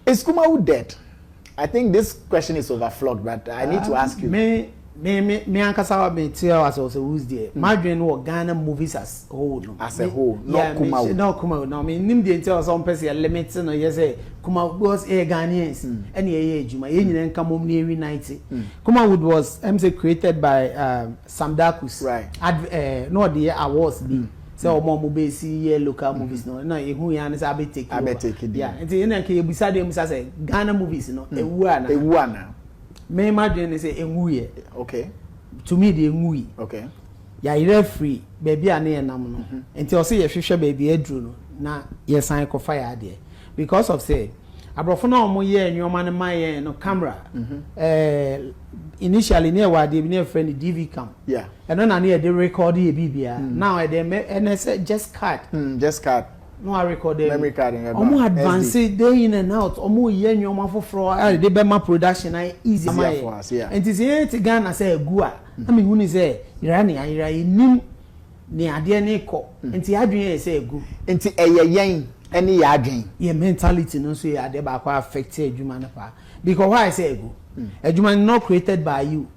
Is Kumawood dead? I think this question is overflowed, but I need to ask you. Me Ankasawa me tell us also who's there. Madrid or Ghana movies as whole. As a whole, not Kumawood. No Kumawood. No, I mean, Nim didn't tell some person limits no yes Kumawood was a Ghanaians. Any age you may come near 90. Kumawood was created by Sam Dakus. Right. No the awards be. So more movies see local movies no who yan is I take it. Yeah, and then you beside them say Ghana movies no a one. Me imagine say enwuye. Okay. To me the enwuyi. Okay. Ya ire free baby ane enam no. Enti o say ye hwehwe baby adru no na ye san ko fire there. Because of say abrofo na omo ye enwoma ne maye no camera. Initially near wa dey near friend DV cam. Yeah. And then na dey record e bibia. Now e dey just cut. Just cut. No I record them. Memory card in omo advance day in and out omo ye nyoma foforo dey be ma production na easy for us, yeah. And is here to Ghana say egu a I mean who say irani ayira nim ni ade ne ko enti adwen say egu enti yen any ya adwen ye mentality no so ade ba kwa affect adwuma na pa because why I say egu adwuma not created by you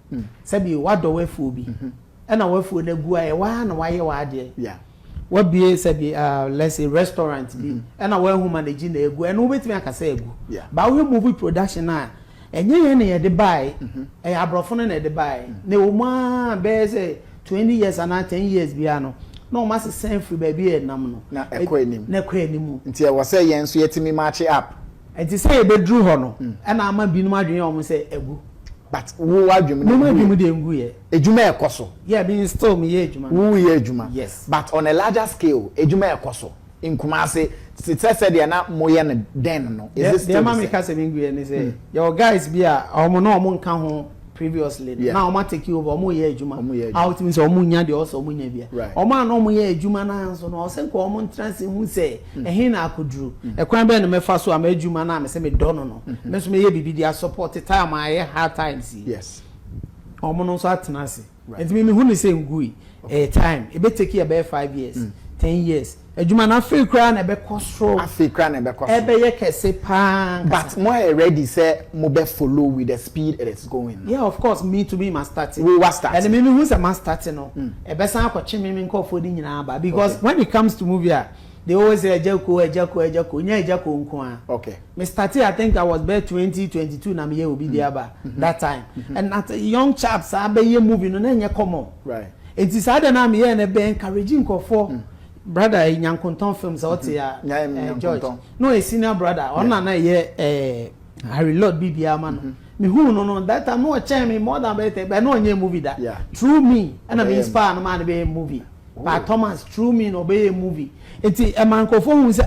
sabi what do we for bi and we for na egu a wa na wa ye wa ade yeah. What be say let's say restaurant be and I who manage na egu and we betimi aka say egu yeah. But we movie production na enye ye na ye de buy abrofo na de buy na o ma be say 20 years and 10 years bia no na o ma se send free baby e nam no na ekwanim nti e wo say yen so yetimi match up enti say e be dru ho no e na ama binum adwen o mo say egu but wo adwum no ma adwum de ngu ye ejuma ekoso yeah being still me ye ejuma wo ye ejuma yes but on a larger scale ejuma ekoso in Kumasi said they are not moyen den no is this the mama ka say ngu ye ni say your guys be a omo no omo nka ho previously now omo take you over omo ye ejuma out means omo nya de also omo nya bia omo an omo ye ejuma na so no say ko omo trans hu say ehin na akoduru ekwan be no mefa so am ejuma na me say me do no me so me ye bibi dia support time I hard times yes omo no so atena ase enti me hu ni say ngui time e be take you about 5 years 10 years ejuma na free cry na be kosro free cry na be kosro e be ye kese pa but more ready say mo be follow with the speed it is going yeah of course me to be must start we was start and me who say must start no e be san akwache me nkofo di nyina ba because when it comes to movie they always say ejako nya ejako nko a okay me started I think I was there 2022 na me ye obi there ba that time and at young chaps abe ye movie no na nya common right it is hard na me ye na be encouraging nkofo brother Nyankonton films out here George no a senior brother ona na ye Harry Lord Bibia man me who no that time no change me more than better but no nye movie that through me and I mean inspire no man be movie but Thomas through me no be a movie enti e man ko fo hu say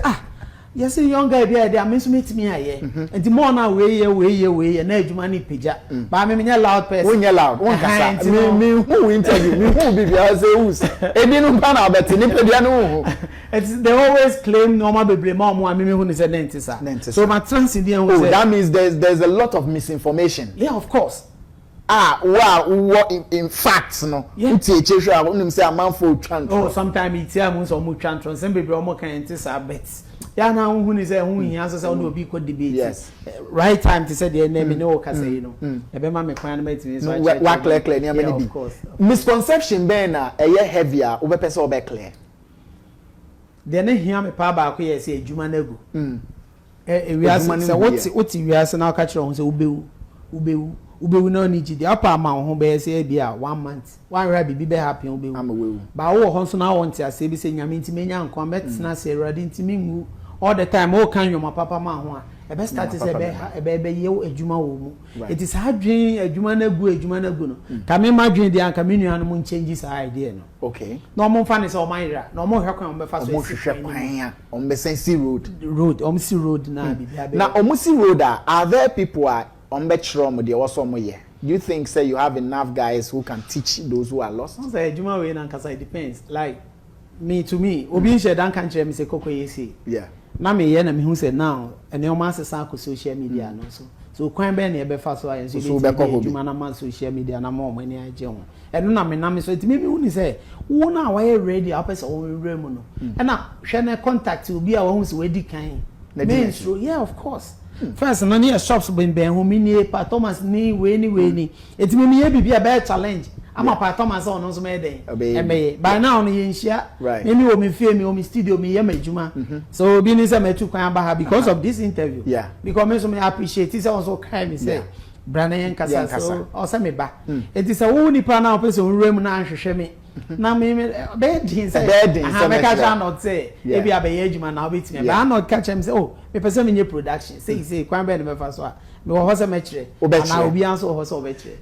yes young guy be there me so meet me aye enti more na we ye na adwuma ni pija ba me nya loud person won nya loud won kasa me who interview me who be there say who ebi no pa na obeti ni pedia no they always claim normal bebre ma mo me who ni say nentisa so my trans in there say that means there's a lot of misinformation yeah of course in fact no uti echehwe a wonum say amanfo twantro sometimes it am so mo twantro some bebre mo kan ntisa bet ya na hu ni say hu hia so say no obi ko debate right time to say the name no ka say no e be ma me kwan na metimi so wa clear ni am ni bi misconception be na eye heavier we be say obe clear de na hia me pa ba ko ye say adwuma na gu we as say what we as na ka kire hu say ubewu na ni gidi apa ma ho be say bia 1 month one ra bibi be happy ubewu ba wo ho so na want ase bi say nyame ntimi nya nkwa betina say radi ntimi ngu all the time o kan yoma papa ma ho a e be start say be ye adwuma wo mu it is hadwen adwuma na gu no ka me madwen dia ka me nuan mo change sa idea no okay no mo fa ne say o man ira no mo hwe kwan be fa so mo hwe kwan ya o be sensi road si road na bibia be na o si road are there people do you think say you have enough guys who can teach those who are lost? Say Juma we na kasa it depends. Like me to me, obi share dan kan kire me say koko yesi. Yeah. Na me ye na me hu say now and your man say ko social media no so kwan be na e be fa so ayen so be Juma na man social media na mo mani age ho. Eno na me so it me hu ni say wo na wa ye ready apese o we mu no. E na hwe na contact obi a wo hu say we di kan. Yeah, of course. first no near shops ben ho mi nie Pa Thomas ni we ni etimi mi ye bibia be challenge ama Pa Thomas on so me den eme by now no ye nhia me wo me fie me wo me studio me ye majuma so bi ni say me tu kwan ba ha because of this interview because me so me appreciate it also kind me say brana yen kasa so o say me ba it is a wo nipa na person wura mu na ahwehwe me na me bed say me catch not say e bia be ye adwuma na obetime ba not catch him say oh me person me nye production say kwan be me fa so a me wo ho say me kire na obi an so ho say obekire